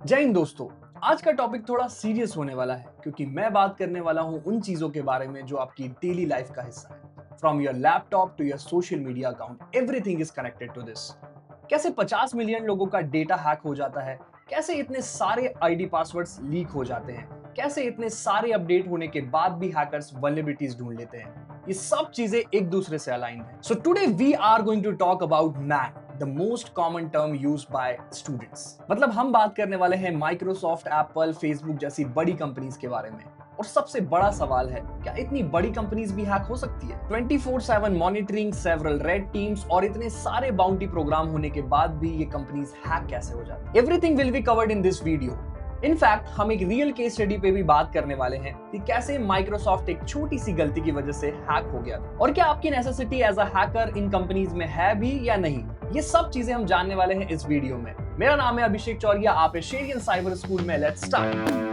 जय हिंद दोस्तों। आज का टॉपिक थोड़ा सीरियस होने वाला है क्योंकि मैं बात करने वाला हूं उन चीजों के बारे में जो आपकी डेली लाइफ का हिस्सा है। From your laptop to your social media account, everything is connected to this. कैसे 50 मिलियन लोगों का डेटा हैक हो जाता है, कैसे इतने सारे आईडी पासवर्ड्स लीक हो जाते हैं, कैसे इतने सारे अपडेट होने के बाद भी हैकर्स वल्नरेबिलिटीज ढूंढ लेते हैं। ये सब चीजें एक दूसरे से अलाइंड है। So today we are going to talk about Mac, the most common term used by students. मतलब हम बात करने वाले हैं माइक्रोसॉफ्ट, एप्पल, फेसबुक जैसी बड़ी कंपनीज के बारे में। और सबसे बड़ा सवाल है, क्या इतनी बड़ी कंपनीज भी हैक हो सकती है? 24/7 मॉनिटरिंग, सेवरल रेड टीम्स और इतने सारे बाउंटी प्रोग्राम होने के बाद भी ये कंपनीज हैक कैसे हो जाती है? Everything will be covered in this video. In fact हम एक रियल केस स्टडी पे भी बात करने वाले हैं कि कैसे माइक्रोसॉफ्ट एक छोटी सी गलती की वजह से हैक हो गया था और क्या आपकी necessity as a hacker in companies में है भी या नहीं। ये सब चीजें हम जानने वाले हैं इस वीडियो में। मेरा नाम है अभिषेक चौरिया, आप एशियन साइबर स्कूल में। Let's start.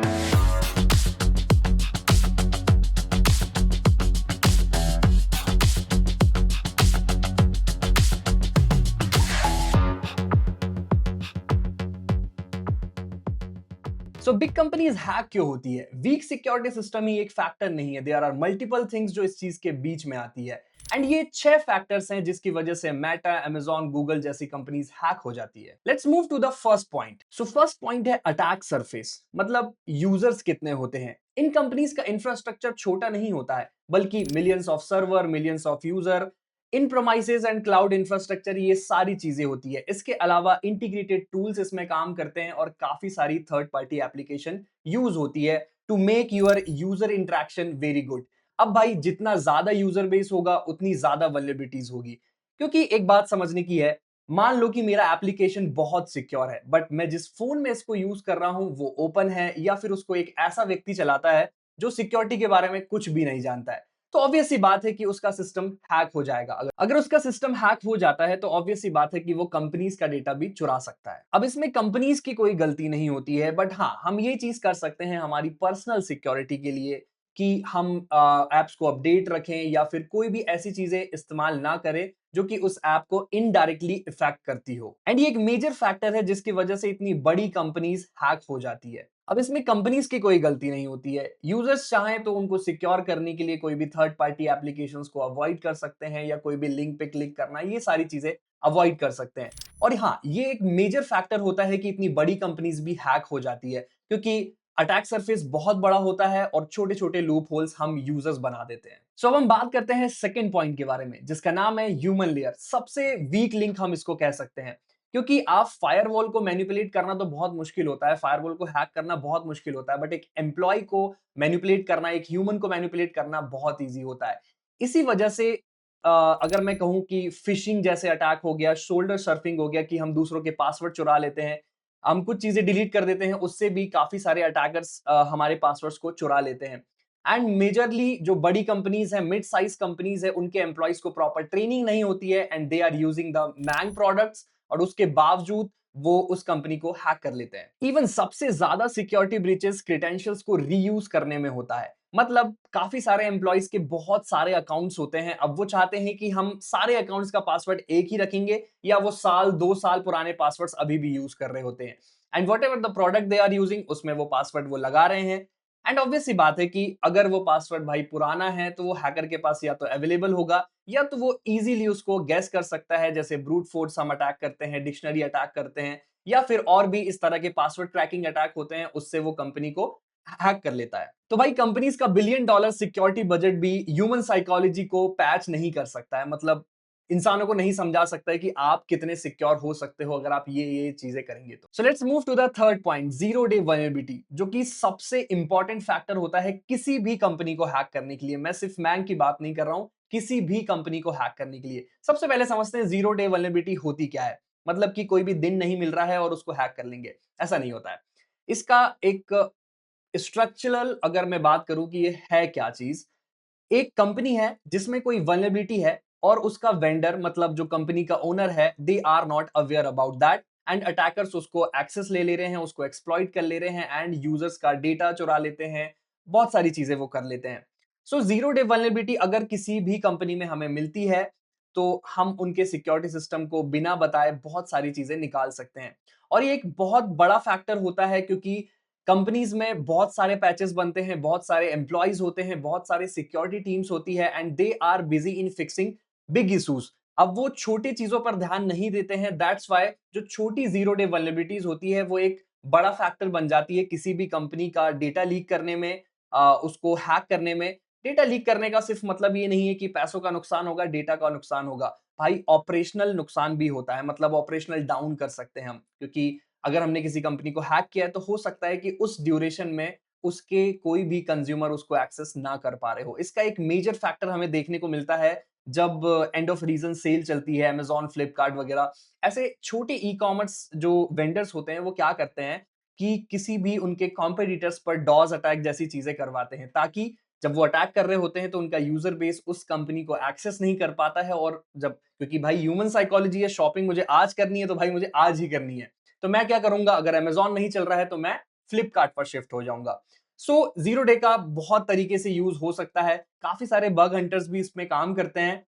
So big companies hack क्यों होती है? वीक सिक्योरिटी सिस्टम ही एक फैक्टर नहीं है, देयर आर मल्टीपल थिंग्स जो इस चीज के बीच में आती है। एंड ये 6 फैक्टर्स हैं जिसकी वजह से मेटा, अमेजॉन, गूगल जैसी कंपनीज हैक हो जाती है। Let's move to the first point. So first point है अटैक सरफेस, मतलब यूजर्स कितने होते हैं। इन कंपनीज का इंफ्रास्ट्रक्चर छोटा नहीं होता है, बल्कि millions of server, millions of user, in premises and cloud infrastructure, ये सारी चीजें होती है। इसके अलावा इंटीग्रेटेड टूल्स इसमें काम करते हैं और काफी सारी थर्ड पार्टी एप्लीकेशन यूज होती है to make your user interaction very good. अब भाई जितना ज्यादा यूजर बेस होगा उतनी ज्यादा वल्नरेबिलिटीज होगी। क्योंकि एक बात समझने की है, मान लो कि मेरा एप्लीकेशन बहुत सिक्योर है बट मैं जिस फोन में इसको यूज कर रहा हूं वो ओपन है, या फिर उसको एक ऐसा व्यक्ति चलाता है जो सिक्योरिटी के बारे में कुछ भी नहीं जानता है, तो ऑब्वियस सी बात है कि उसका सिस्टम हैक हो जाएगा। अगर उसका सिस्टम हैक हो जाता है तो ऑब्वियस सी बात है कि वो कंपनीज का डेटा भी चुरा सकता है। अब इसमें कंपनीज की कोई गलती नहीं होती है, बट हाँ, हम ये चीज कर सकते हैं हमारी पर्सनल सिक्योरिटी के लिए कि हम एप्स को अपडेट रखें या फिर कोई भी ऐसी चीजें इस्तेमाल ना करें जो कि उस ऐप को इनडायरेक्टली इफेक्ट करती हो। एंड ये एक मेजर फैक्टर है जिसकी वजह से इतनी बड़ी कंपनीज हैक हो जाती है। अब इसमें कंपनीज की कोई गलती नहीं होती है। यूजर्स चाहें तो उनको सिक्योर करने के लिए कोई भी थर्ड पार्टी एप्लीकेशंस को अवॉइड कर सकते हैं, या कोई भी लिंक पे क्लिक करना, ये सारी चीजें अवॉइड कर सकते हैं। और हाँ, ये एक मेजर फैक्टर होता है कि इतनी बड़ी कंपनीज भी हैक हो जाती है, क्योंकि अटैक सरफेस बहुत बड़ा होता है और छोटे छोटे लूप होल्स हम यूजर्स बना देते हैं। सो अब हम बात करते हैं सेकंड पॉइंट के बारे में, जिसका नाम है ह्यूमन लेयर। सबसे वीक लिंक हम इसको कह सकते हैं, क्योंकि आप फायरवॉल को मैनिपुलेट करना तो बहुत मुश्किल होता है, फायरवॉल को हैक करना बहुत मुश्किल होता है, बट एक एम्प्लॉय को मैनिपुलेट करना, एक ह्यूमन को मैनिपुलेट करना बहुत ईजी होता है। इसी वजह से अगर मैं कहूं कि फिशिंग जैसे अटैक हो गया, शोल्डर सर्फिंग हो गया कि हम दूसरों के पासवर्ड चुरा लेते हैं, हम कुछ चीजें डिलीट कर देते हैं, उससे भी काफी सारे अटैकर्स हमारे पासवर्ड्स को चुरा लेते हैं। एंड मेजरली जो बड़ी कंपनीज है, मिड साइज कंपनीज है, उनके एम्प्लॉयज को प्रॉपर ट्रेनिंग नहीं होती है and they are using the MAANG products, और उसके बावजूद वो उस कंपनी को हैक कर लेते हैं। इवन सबसे ज्यादा सिक्योरिटी ब्रीचेस क्रेडेंशियल्स को रीयूज करने में होता है। मतलब काफी सारे एम्प्लॉयज के बहुत सारे अकाउंट्स होते हैं, अब वो चाहते हैं कि हम सारे अकाउंट्स का पासवर्ड एक ही रखेंगे, या वो साल 2 साल पुराने पासवर्ड्स अभी भी यूज कर रहे होते हैं। And whatever the product they are using, उसमें वो पासवर्ड वो लगा रहे हैं। एंड ऑब्वियस सी बात है कि अगर वो पासवर्ड भाई पुराना है तो वो हैकर के पास या तो अवेलेबल होगा, या तो वो इजीली उसको गेस कर सकता है, जैसे ब्रूट फोर्स हम अटैक करते हैं, डिक्शनरी अटैक करते हैं, या फिर और भी इस तरह के पासवर्ड ट्रैकिंग अटैक होते हैं, उससे वो कंपनी को हैक कर लेता है। तो भाई कंपनीज का $1 बिलियन सिक्योरिटी बजट भी ह्यूमन साइकोलॉजी को पैच नहीं कर सकता है। मतलब इंसानों को नहीं समझा सकता है कि आप कितने सिक्योर हो सकते हो अगर आप ये चीजें करेंगे तो। So let's move to the third point, zero day vulnerability, जो कि सबसे इंपॉर्टेंट फैक्टर होता है किसी भी कंपनी को हैक करने के लिए। मैं सिर्फ मैंग की बात नहीं कर रहा हूं, किसी भी कंपनी को हैक करने के लिए सबसे पहले समझते हैं जीरो डे वल्नरेबिलिटी होती क्या है। मतलब कि कोई भी दिन नहीं मिल रहा है और उसको हैक कर लेंगे, ऐसा नहीं होता है। इसका एक स्ट्रक्चरल अगर मैं बात करूं कि ये है क्या चीज, एक कंपनी है जिसमें कोई वल्नरेबिलिटी है और उसका वेंडर, मतलब जो कंपनी का ओनर है, they are not aware about that, and attackers उसको एक्सेस ले रहे हैं, उसको एक्सप्लॉइट कर ले रहे हैं एंड यूजर्स का डेटा चुरा लेते हैं, बहुत सारी चीजें वो कर लेते हैं। सो जीरो डे वल्नरेबिलिटी अगर किसी भी कंपनी में हमें मिलती है तो हम उनके सिक्योरिटी सिस्टम को बिना बताए बहुत सारी चीजें निकाल सकते हैं। और ये एक बहुत बड़ा फैक्टर होता है क्योंकि कंपनीज में बहुत सारे पैचेस बनते हैं, बहुत सारे एम्प्लॉइज होते हैं, बहुत सारे सिक्योरिटी टीम्स होती है and they are busy in fixing big issues. अब वो छोटी चीजों पर ध्यान नहीं देते हैं, दैट्स वाई जो छोटी जीरो डे वल्नरेबिलिटीज होती है वो एक बड़ा फैक्टर बन जाती है किसी भी कंपनी का डेटा लीक करने में, उसको हैक करने में। डेटा लीक करने का सिर्फ मतलब ये नहीं है कि पैसों का नुकसान होगा, डेटा का नुकसान होगा, भाई ऑपरेशनल नुकसान भी होता है, मतलब ऑपरेशनल डाउन कर सकते हैं हम, क्योंकि अगर हमने किसी कंपनी को हैक किया है तो हो सकता है कि उस ड्यूरेशन में उसके कोई भी कंज्यूमर उसको एक्सेस ना कर पा रहे हो। इसका एक मेजर फैक्टर हमें देखने को मिलता है जब एंड ऑफ रीजन सेल चलती है, अमेज़न, फ्लिपकार्ट वगैरह। ऐसे छोटे ई-कॉमर्स जो वेंडर्स होते हैं वो क्या करते हैं कि किसी भी उनके कॉम्पिटिटर्स पर डॉस अटैक जैसी चीजें करवाते हैं, ताकि जब वो अटैक कर रहे होते हैं तो उनका यूजर बेस उस कंपनी को एक्सेस नहीं कर पाता है। और जब, क्योंकि भाई ह्यूमन साइकोलॉजी है, शॉपिंग मुझे आज करनी है तो भाई मुझे आज ही करनी है, तो मैं क्या करूंगा, अगर अमेज़न नहीं चल रहा है तो मैं फ्लिपकार्ट पर शिफ्ट हो जाऊंगा। सो जीरो डे का बहुत तरीके से यूज हो सकता है, काफी सारे बग हंटर्स भी इसमें काम करते हैं।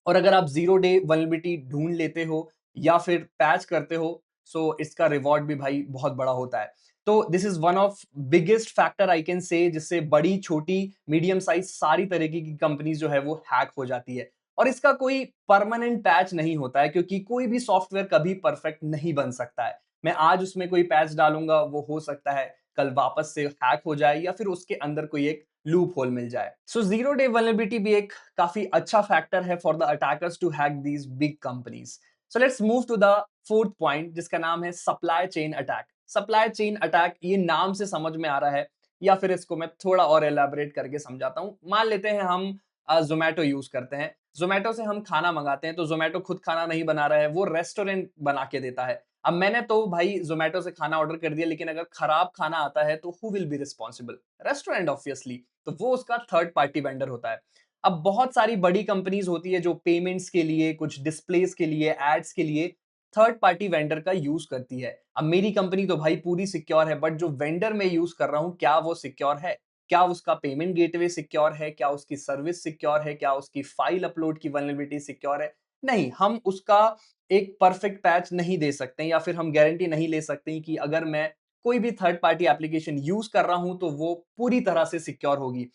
और अगर आप जीरो डे वल्नरेबिलिटी ढूंढ लेते हो या फिर पैच करते हो, सो इसका रिवॉर्ड भी भाई बहुत बड़ा होता है। तो this is one of biggest factor I can say, जिससे बड़ी छोटी मीडियम साइज सारी तरीके की कंपनीज जो है वो हैक हो जाती है। और इसका कोई परमानेंट पैच नहीं होता है, क्योंकि कोई भी सॉफ्टवेयर कभी परफेक्ट नहीं बन सकता है। मैं आज उसमें कोई पैच डालूंगा, वो हो सकता है कल वापस से हैक हो जाए या फिर उसके अंदर कोई एक लूप होल मिल जाए। सो जीरो डे वल्नरेबिलिटी भी एक काफी अच्छा फैक्टर है for the attackers to hack these big companies. So let's move to the fourth point, जिसका नाम है supply chain attack. Supply chain attack, ये नाम से समझ में आ रहा है, या फिर इसको मैं थोड़ा और एलाबोरेट करके समझाता हूं। मान लेते हैं हम जोमेटो यूज करते हैं, जोमेटो से हम खाना मंगाते हैं, तो जोमेटो खुद खाना नहीं बना रहा है, वो रेस्टोरेंट बना के देता है। अब मैंने तो भाई जोमेटो से खाना ऑर्डर कर दिया, लेकिन अगर खराब खाना आता है तो who will be responsible? Restaurant obviously. तो वो उसका थर्ड पार्टी वेंडर होता है। अब बहुत सारी बड़ी कंपनीज होती है जो पेमेंट्स के लिए, कुछ डिस्प्लेस के लिए, एड्स के लिए थर्ड पार्टी वेंडर का यूज करती है। अब मेरी कंपनी तो भाई पूरी सिक्योर है, बट जो वेंडर मैं यूज कर रहा हूं, क्या वो सिक्योर है? क्या उसका पेमेंट गेटवे सिक्योर है? क्या उसकी सर्विस सिक्योर है? क्या उसकी फाइल अपलोड की वल्नरेबिलिटी सिक्योर है? नहीं, हम उसका एक परफेक्ट पैच नहीं दे सकते, या फिर हम गारंटी नहीं ले सकते कि अगर मैं कोई भी थर्ड पार्टी एप्लीकेशन यूज कर रहा हूं तो वो पूरी तरह से सिक्योर होगी।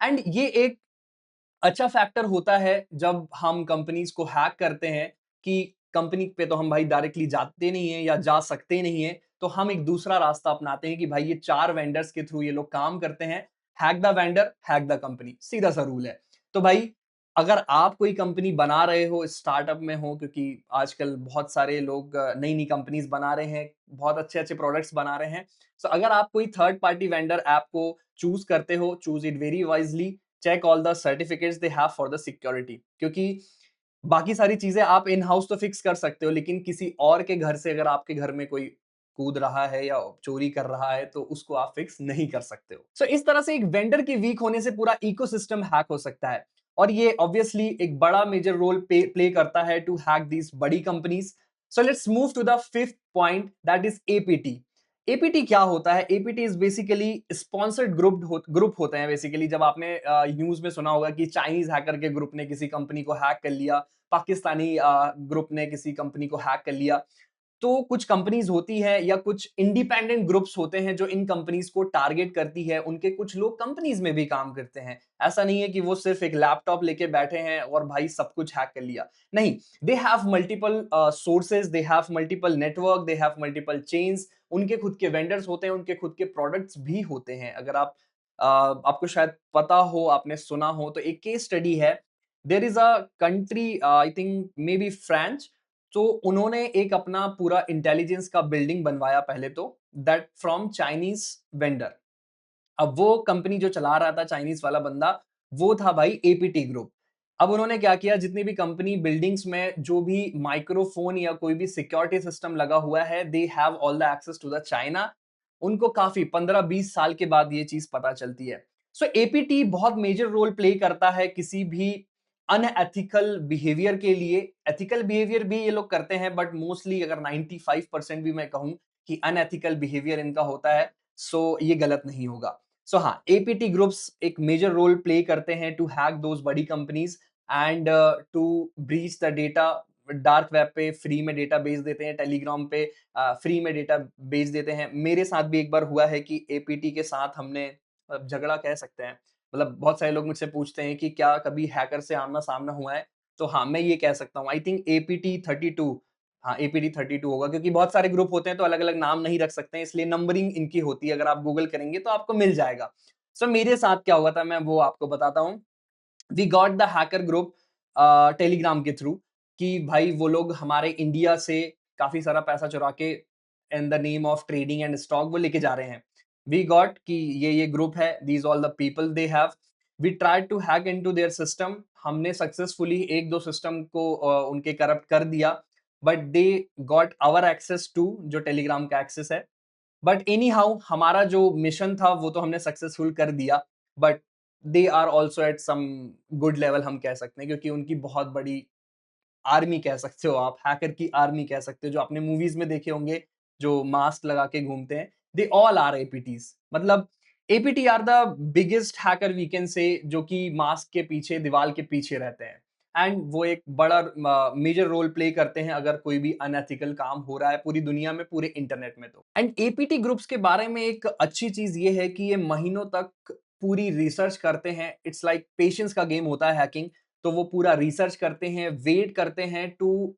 एंड ये एक अच्छा फैक्टर होता है जब हम कंपनीज को हैक करते हैं, कि कंपनी पे तो हम भाई डायरेक्टली जाते नहीं है या जा सकते नहीं है, तो हम एक दूसरा रास्ता अपनाते हैं कि भाई ये चार वेंडर्स के थ्रू ये लोग काम करते हैं। Hack the vendor, hack the company, सीधा सा रूल है। तो भाई अगर आप कोई कंपनी बना रहे हो, स्टार्टअप में हो, क्योंकि आजकल बहुत सारे लोग नई नई कंपनीज बना रहे हैं, बहुत अच्छे अच्छे प्रोडक्ट्स बना रहे हैं। तो अगर आप कोई थर्ड पार्टी वेंडर ऐप को चूज करते हो, choose it very wisely, check all the certificates they have for the security. क्योंकि बाकी सारी चीजें आप इन हाउस तो फिक्स कर सकते हो, लेकिन किसी और के घर से अगर आपके घर में कोई कूद रहा है या चोरी कर रहा है तो उसको आप फिक्स नहीं कर सकते हो। सो इस तरह से एक वेंडर के वीक होने से पूरा इकोसिस्टम हैक हो सकता है। और ये ऑब्वियसली एक बड़ा मेजर रोल प्ले करता है टू हैक दीज बड़ी companies. So let's move to the fifth point, that is APT. APT क्या होता है? APT is basically sponsored group होते हैं। बेसिकली जब आपने न्यूज में सुना होगा कि चाइनीज हैकर के ग्रुप ने किसी कंपनी को हैक कर लिया, पाकिस्तानी ग्रुप ने किसी कंपनी को हैक कर लिया, तो कुछ कंपनीज होती है या कुछ इंडिपेंडेंट ग्रुप्स होते हैं जो इन कंपनीज को टारगेट करती है। उनके कुछ लोग कंपनीज में भी काम करते हैं। ऐसा नहीं है कि वो सिर्फ एक लैपटॉप लेके बैठे हैं और भाई सब कुछ हैक कर लिया। नहीं, they have multiple sources, they have multiple network, they have multiple chains. उनके खुद के वेंडर्स होते हैं, उनके खुद के प्रोडक्ट्स भी होते हैं। अगर आप आपको शायद पता हो, आपने सुना हो, तो एक केस स्टडी है। There is a country, I think maybe France. तो उन्होंने एक अपना पूरा इंटेलिजेंस का बिल्डिंग बनवाया पहले तो, दैट फ्रॉम चाइनीज वेंडर। अब वो कंपनी जो चला रहा था चाइनीज वाला बंदा, वो था भाई एपीटी ग्रुप। अब उन्होंने क्या किया, जितनी भी कंपनी बिल्डिंग्स में जो भी माइक्रोफोन या कोई भी सिक्योरिटी सिस्टम लगा हुआ है, they have all the access to the China. उनको काफी 15-20 साल के बाद ये चीज पता चलती है। सो एपीटी बहुत मेजर रोल प्ले करता है किसी भी अनएथिकल बिहेवियर के लिए। एथिकल बिहेवियर भी ये लोग करते हैं, बट मोस्टली अगर 95% भी मैं कहूं कि अनएथिकल बिहेवियर इनका होता है, सो ये गलत नहीं होगा। सो हाँ, एपीटी ग्रुप्स एक मेजर रोल प्ले करते हैं टू हैक दोज बड़ी companies and to breach the data dark web पे फ्री में डेटा बेच देते हैं, टेलीग्राम पे फ्री में डेटा बेच देते हैं। मेरे साथ भी एक बार हुआ है कि एपीटी के साथ हमने झगड़ा कह सकते हैं। मतलब बहुत सारे लोग मुझसे पूछते हैं कि क्या कभी हैकर से आमना-सामना हुआ है? तो हाँ, मैं ये कह सकता हूँ। आई थिंक एपीटी 32, हाँ, एपीटी 32 होगा, क्योंकि बहुत सारे ग्रुप होते हैं तो अलग-अलग नाम नहीं रख सकते हैं, इसलिए नंबरिंग इनकी होती है। अगर आप गूगल करेंगे तो आपको मिल जाएगा। सो मेरे साथ क्या हुआ था मैं वो आपको बताता हूँ। We got the hacker group Telegram के थ्रू कि भाई वो लोग हमारे इंडिया से काफ़ी सारा पैसा चुरा के in the name of trading and stock वो लेके जा रहे हैं। वी गॉट कि ये ग्रुप है, these all the people they have. We tried to hack into their system. हमने सक्सेसफुली 1-2 सिस्टम को उनके करप्ट कर दिया, but they got our access to जो टेलीग्राम का एक्सेस है। बट एनी हाउ हमारा जो मिशन था वो तो हमने सक्सेसफुल कर दिया, but they are also at some good level हम कह सकते हैं, क्योंकि उनकी बहुत बड़ी आर्मी कह सकते हो आप, हैकर की आर्मी कह सकते हो, जो आपने मूवीज में देखे होंगे, जो मास्क लगा के घूमते हैं। They all are APTs. मतलब APT are the biggest hacker we can say, जो कि मास्क के पीछे, दीवार के पीछे रहते हैं। एंड वो एक बड़ा मेजर रोल प्ले करते हैं अगर कोई भी अनएथिकल काम हो रहा है पूरी दुनिया में, पूरे इंटरनेट में। तो एंड एपीटी ग्रुप्स के बारे में एक अच्छी चीज ये है कि ये महीनों तक पूरी रिसर्च करते हैं। इट्स लाइक पेशेंस का गेम होता है हैकिंग। तो वो पूरा रिसर्च करते हैं, वेट करते हैं to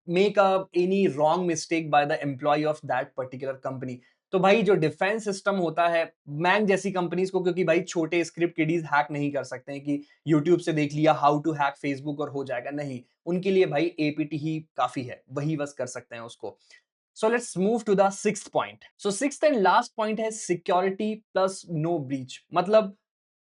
make any wrong mistake by the employ of that particular company. तो भाई जो डिफेंस सिस्टम होता है, मैंग जैसी कंपनीज को, क्योंकि भाई छोटे स्क्रिप्ट किडीज हैक नहीं कर सकते हैं कि यूट्यूब से देख लिया हाउ टू हैक फेसबुक और हो जाएगा, नहीं। उनके लिए भाई एपीटी ही काफी है, वही बस कर सकते हैं उसको। So let's move to the sixth point. So sixth and last point है security plus no breach। मतलब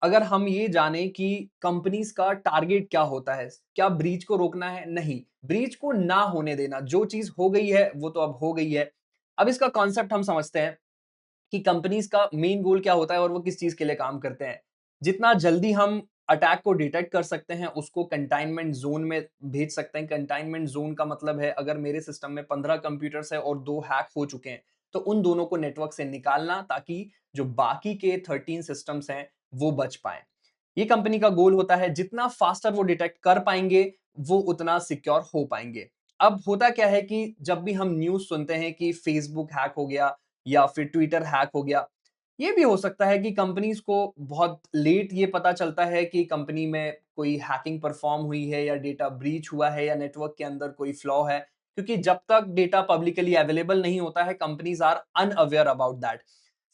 अगर हम ये जाने कि कंपनीज का टारगेट क्या होता है, क्या ब्रीच को रोकना है? नहीं, ब्रीच को ना होने देना। जो चीज हो गई है वो तो अब हो गई है। अब इसका कॉन्सेप्ट हम समझते हैं कि कंपनीज का मेन गोल क्या होता है और वो किस चीज के लिए काम करते हैं। जितना जल्दी हम अटैक को डिटेक्ट कर सकते हैं, उसको कंटाइनमेंट जोन में भेज सकते हैं। कंटाइनमेंट जोन का मतलब है अगर मेरे सिस्टम में 15 कंप्यूटर्स है और 2 हैक हो चुके हैं, तो उन दोनों को नेटवर्क से निकालना, ताकि जो बाकी के 13 सिस्टम्स हैं वो बच पाए। ये कंपनी का गोल होता है। जितना फास्टर वो डिटेक्ट कर पाएंगे, वो उतना सिक्योर हो पाएंगे। अब होता क्या है कि जब भी हम न्यूज सुनते हैं कि फेसबुक हैक हो गया या फिर ट्विटर हैक हो गया, ये भी हो सकता है कि कंपनीज को बहुत लेट ये पता चलता है कि कंपनी में कोई हैकिंग परफॉर्म हुई है या डेटा ब्रीच हुआ है या नेटवर्क के अंदर कोई फ्लॉ है, क्योंकि जब तक डेटा पब्लिकली अवेलेबल नहीं होता है, companies are unaware about that.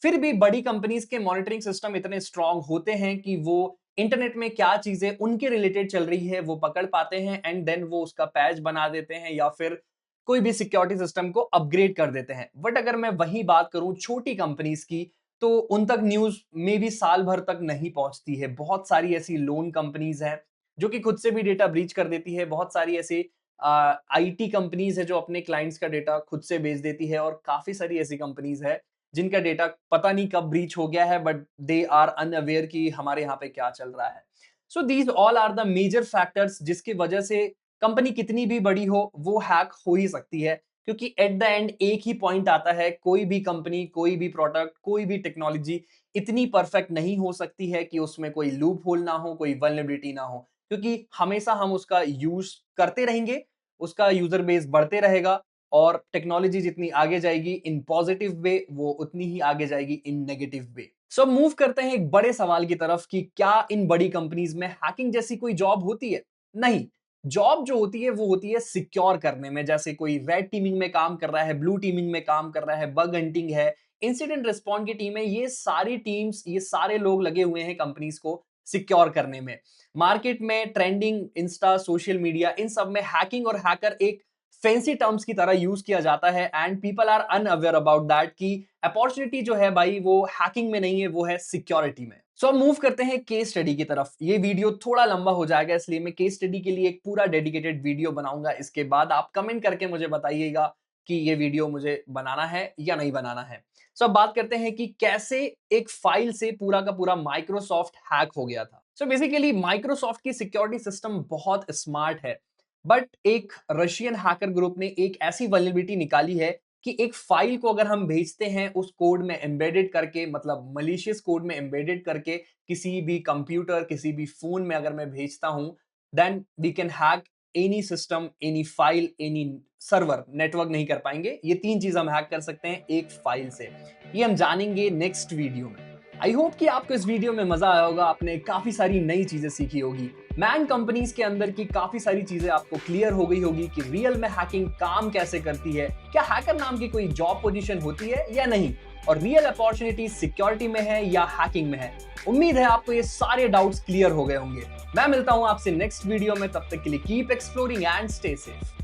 फिर भी बड़ी कंपनीज के मॉनिटरिंग सिस्टम इतने स्ट्रांग होते हैं कि वो इंटरनेट में क्या चीजें उनके रिलेटेड चल रही है वो पकड़ पाते हैं, एंड देन वो उसका पैच बना देते हैं या फिर कोई भी सिक्योरिटी सिस्टम को अपग्रेड कर देते हैं। बट अगर मैं वही बात करूं छोटी कंपनीज की, तो उन तक न्यूज में भी साल भर तक नहीं पहुंचती है। बहुत सारी ऐसी लोन कंपनीज हैं जो कि खुद से भी डेटा ब्रीच कर देती है। बहुत सारी ऐसी आईटी कंपनीज है जो अपने क्लाइंट्स का डेटा खुद से बेच देती है, और काफी सारी ऐसी कंपनीज है जिनका डेटा पता नहीं कब ब्रीच हो गया है, बट दे आर अनअवेयर कि हमारे यहाँ पे क्या चल रहा है। So these all are the major factors जिसकी वजह से कंपनी कितनी भी बड़ी हो वो हैक हो ही सकती है। क्योंकि एट द एंड एक ही पॉइंट आता है, कोई भी कंपनी, कोई भी प्रोडक्ट, कोई भी टेक्नोलॉजी इतनी परफेक्ट नहीं हो सकती है कि उसमें कोई लूप होल ना हो, कोई वल्नरेबिलिटी ना हो। क्योंकि हमेशा हम उसका यूज करते रहेंगे, उसका यूजर बेस बढ़ते रहेगा, और टेक्नोलॉजी जितनी आगे जाएगी इन पॉजिटिव वे, वो उतनी ही आगे जाएगी इन नेगेटिव वे। सो मूव करते हैं एक बड़े सवाल की तरफ कि क्या इन बड़ी कंपनीज में हैकिंग जैसी कोई जॉब होती है? नहीं। जॉब जो होती है वो होती है सिक्योर करने में। जैसे कोई रेड टीमिंग में काम कर रहा है, ब्लू टीमिंग में काम कर रहा है, बग हंटिंग है, इंसिडेंट रिस्पॉन्ड की टीम है, ये सारी टीम्स, ये सारे लोग लगे हुए हैं कंपनीज को सिक्योर करने में। मार्केट में ट्रेंडिंग इंस्टा, सोशल मीडिया, इन सब में हैकिंग और हैकर एक फैंसी टर्म्स की तरह यूज किया जाता है, and people are unaware about that कि अपॉर्चुनिटी जो है भाई वो हैकिंग में नहीं है, वो है सिक्योरिटी में। सो अब मूव करते हैं केस स्टडी की तरफ। ये वीडियो थोड़ा लंबा हो जाएगा, इसलिए मैं केस स्टडी के लिए एक पूरा डेडिकेटेड वीडियो बनाऊंगा। इसके बाद आप कमेंट करके मुझे बताइएगा कि ये वीडियो मुझे बनाना है या नहीं बनाना है। सो अब बात करते हैं कि कैसे एक फाइल से पूरा का पूरा माइक्रोसॉफ्ट हैक हो गया था। सो बेसिकली माइक्रोसॉफ्ट की सिक्योरिटी सिस्टम बहुत स्मार्ट है, बट एक रशियन हैकर ग्रुप ने एक ऐसी वल्नरेबिलिटी निकाली है कि एक फाइल को अगर हम भेजते हैं उस कोड में एम्बेडेड करके, मतलब मलिशियस कोड में एम्बेडेड करके, किसी भी कंप्यूटर, किसी भी फोन में अगर मैं भेजता हूं, then we can hack any system, any file, any server network नहीं कर पाएंगे। ये 3 चीज हम हैक कर सकते हैं एक फाइल से। ये हम जानेंगे नेक्स्ट वीडियो में। आई होप कि आपको इस वीडियो में मजा आया होगा, आपने काफी सारी नई चीजें सीखी होगी। मैन कंपनीज के अंदर की काफी सारी चीजें आपको क्लियर हो गई होगी कि रियल में हैकिंग काम कैसे करती है, क्या हैकर नाम की कोई जॉब पोजीशन होती है या नहीं, और रियल अपॉर्चुनिटी सिक्योरिटी में है या हैकिंग में है। उम्मीद है आपको ये सारे डाउट्स क्लियर हो गए होंगे। मैं मिलता हूं आपसे नेक्स्ट वीडियो में, तब तक के लिए keep exploring and stay safe.